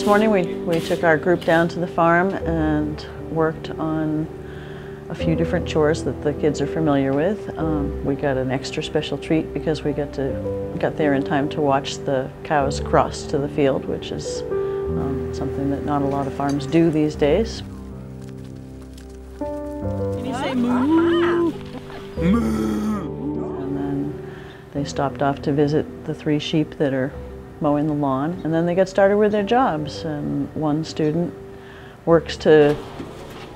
morning we took our group down to the farm and worked on a few different chores that the kids are familiar with. We got an extra special treat because we got there in time to watch the cows cross to the field, which is something that not a lot of farms do these days. Can you say moo? Moo! And then they stopped off to visit the 3 sheep that are mowing the lawn, and then they got started with their jobs. And one student works to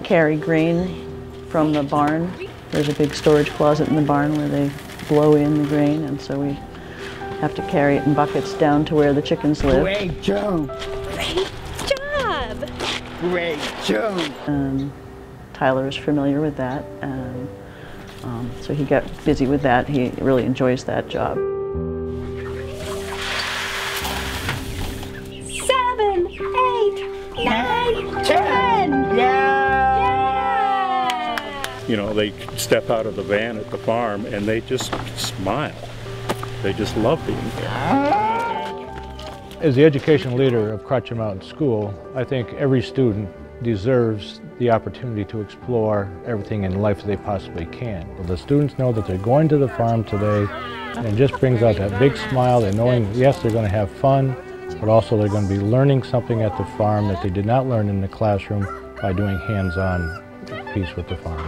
carry grain from the barn. There's a big storage closet in the barn where they blow in the grain, and so we have to carry it in buckets down to where the chickens live. Great job! Great job! Great job! Tyler is familiar with that, and so he got busy with that. He really enjoys that job. 7, 8, 9, 10! Yeah! You know, they step out of the van at the farm and they just smile. They just love being there. As the education leader of Crotched Mountain School, I think every student deserves the opportunity to explore everything in life that they possibly can. The students know that they're going to the farm today, and it just brings out that big smile and knowing, yes, they're going to have fun, but also they're going to be learning something at the farm that they did not learn in the classroom by doing hands-on piece with the farm.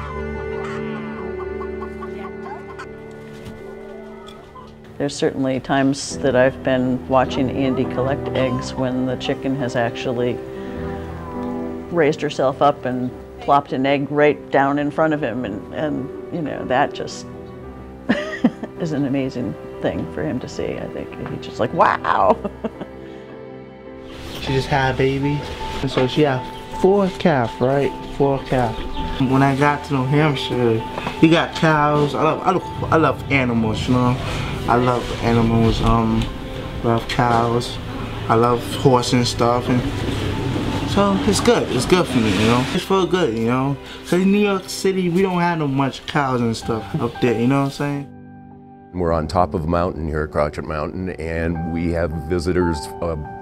There's certainly times that I've been watching Andy collect eggs when the chicken has actually raised herself up and plopped an egg right down in front of him, and you know, that just is an amazing thing for him to see. I think he's just like, wow. She just had a baby, and so she had 4 calves, right? 4 calves. When I got to New Hampshire, he got cows. I love animals, you know. I love animals. Love cows. I love horses and stuff, and so it's good. It's good for me, you know. It's feel good, you know. So in New York City, we don't have no much cows and stuff up there. You know what I'm saying? We're on top of a mountain here at Crotched Mountain, and we have visitors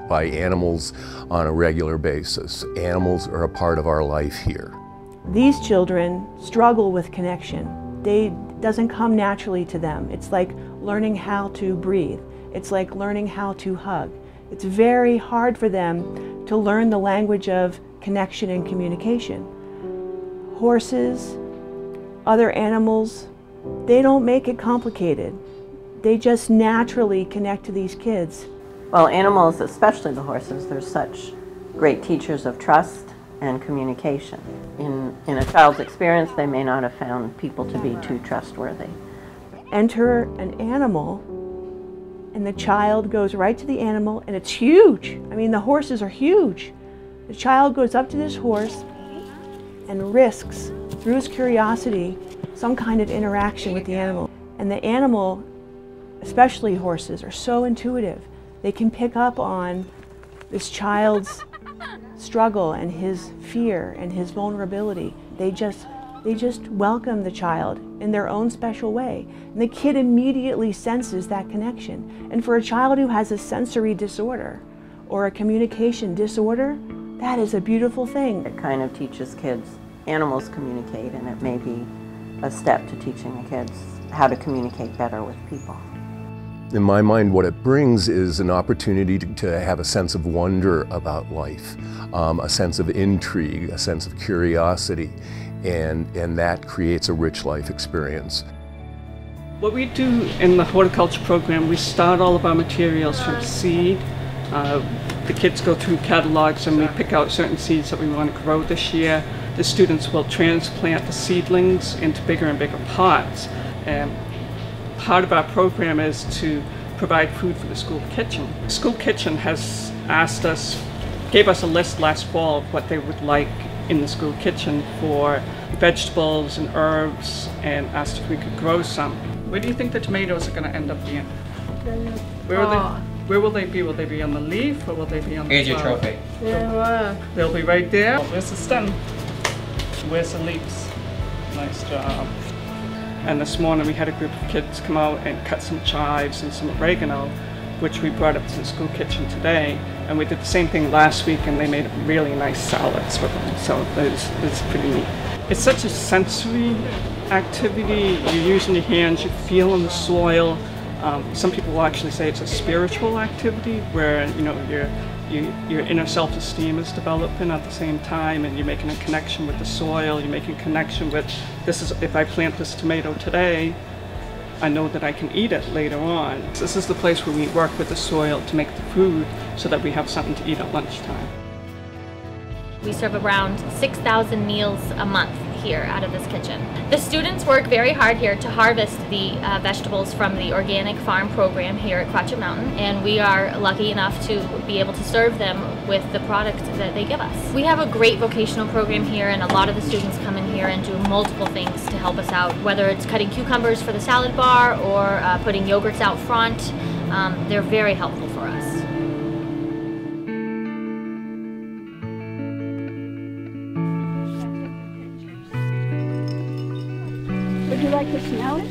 by animals on a regular basis. Animals are a part of our life here. These children struggle with connection. It doesn't come naturally to them. It's like learning how to breathe. It's like learning how to hug. It's very hard for them to learn the language of connection and communication. Horses, other animals, they don't make it complicated. They just naturally connect to these kids. Well, animals, especially the horses, they're such great teachers of trust and communication. In a child's experience, they may not have found people to be too trustworthy. Enter an animal, and the child goes right to the animal, and it's huge. I mean, the horses are huge. The child goes up to this horse and risks, through his curiosity, some kind of interaction with the animal. And the animal, especially horses, are so intuitive. They can pick up on this child's struggle and his fear and his vulnerability. They just welcome the child in their own special way. And the kid immediately senses that connection. And for a child who has a sensory disorder or a communication disorder, that is a beautiful thing. It kind of teaches kids, animals communicate, and it may be a step to teaching the kids how to communicate better with people. In my mind, what it brings is an opportunity to have a sense of wonder about life, a sense of intrigue, a sense of curiosity, and that creates a rich life experience. What we do in the horticulture program, we start all of our materials from seed. The kids go through catalogs and we pick out certain seeds that we want to grow this year. The students will transplant the seedlings into bigger and bigger pots. And part of our program is to provide food for the school kitchen. The school kitchen has gave us a list last fall of what they would like in the school kitchen for vegetables and herbs, and asked if we could grow some. Where do you think the tomatoes are going to end up being? Where will they be? Will they be on the leaf, or will they be on the Here's your trophy. Yeah. They'll be right there. Where's the stem? Where's the leaves? Nice job. And this morning we had a group of kids come out and cut some chives and some oregano, which we brought up to the school kitchen today. And we did the same thing last week, and they made really nice salads with them. So it's pretty neat. It's such a sensory activity. You're using your hands, you're feeling the soil. Some people will actually say it's a spiritual activity where your inner self-esteem is developing at the same time, and you're making a connection with the soil. You're making a connection with, this is, if I plant this tomato today, I know that I can eat it later on. This is the place where we work with the soil to make the food so that we have something to eat at lunchtime. We serve around 6,000 meals a month here out of this kitchen. The students work very hard here to harvest the vegetables from the organic farm program here at Crotched Mountain, and we are lucky enough to be able to serve them with the product that they give us. We have a great vocational program here, and a lot of the students come in here and do multiple things to help us out, whether it's cutting cucumbers for the salad bar or putting yogurts out front. They're very helpful for us. Would you like to smell it?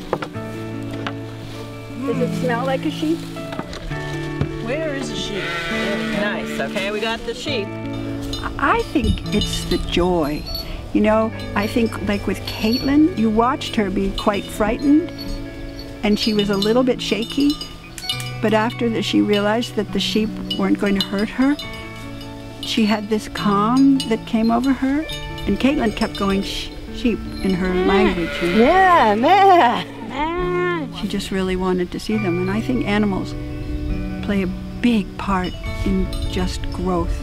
Does it smell like a sheep? Where is a sheep? Nice, okay, we got the sheep. I think it's the joy. You know, I think like with Caitlin, you watched her be quite frightened and she was a little bit shaky, but after that she realized that the sheep weren't going to hurt her, she had this calm that came over her, and Caitlin kept going sheep in her language. Yeah, man. She just really wanted to see them, and I think animals play a big part in just growth.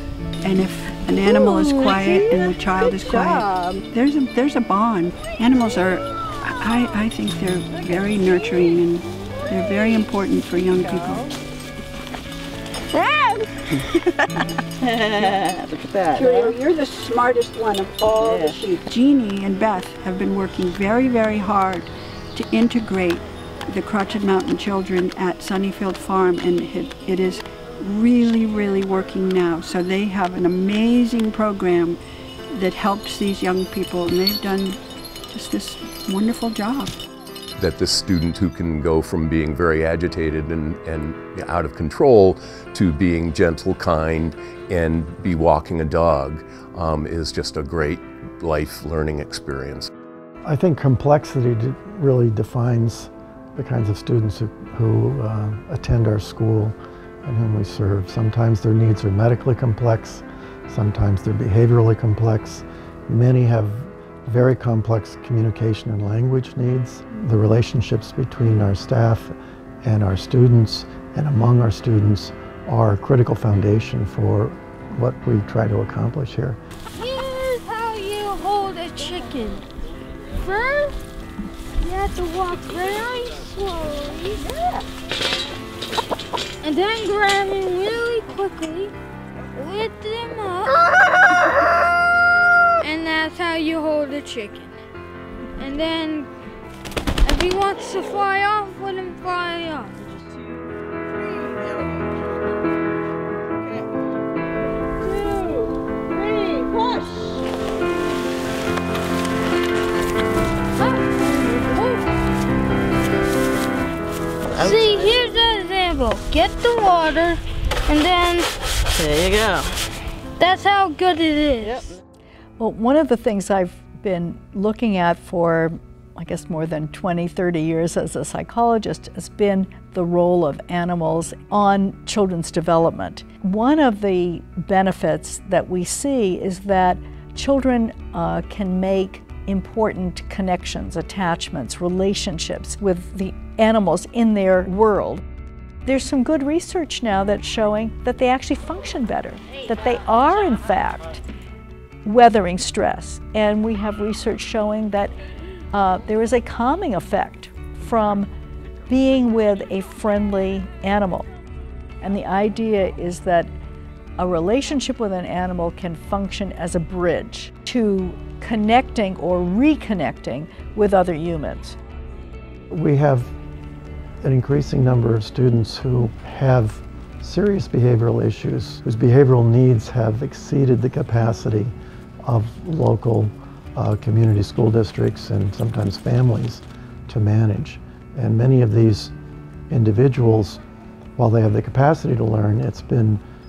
And if an animal is quiet and the child is quiet, there's a bond. Animals are, I think they're very nurturing, and they're very important for young people. Look at that. You're the smartest one of all the sheep. Jeannie and Beth have been working very, very hard to integrate the Crotched Mountain children at Sunnyfield Farm, and it is really, really working now. So they have an amazing program that helps these young people, and they've done just this wonderful job. That this student who can go from being very agitated and out of control to being gentle, kind, and be walking a dog is just a great life learning experience. I think complexity really defines the kinds of students who attend our school and whom we serve. Sometimes their needs are medically complex, sometimes they're behaviorally complex. Many have very complex communication and language needs. The relationships between our staff and our students and among our students are a critical foundation for what we try to accomplish here. Here's how you hold a chicken. First, you have to walk very slowly. And then grab him really quickly, lift him up, and that's how you hold a chicken. And then, if he wants to fly off, let him fly off. 2, 3, push! See, here's an example. Get the water, and then... There you go. That's how good it is. Yep. Well, one of the things I've been looking at for, I guess, more than 20, 30 years as a psychologist has been the role of animals on children's development. One of the benefits that we see is that children can make important connections, attachments, relationships with the animals in their world. There's some good research now that's showing that they actually function better, that they are, in fact, weathering stress. And we have research showing that there is a calming effect from being with a friendly animal. And the idea is that a relationship with an animal can function as a bridge to connecting or reconnecting with other humans. We have an increasing number of students who have serious behavioral issues, whose behavioral needs have exceeded the capacity of local community school districts and sometimes families to manage. And many of these individuals, while they have the capacity to learn, it's been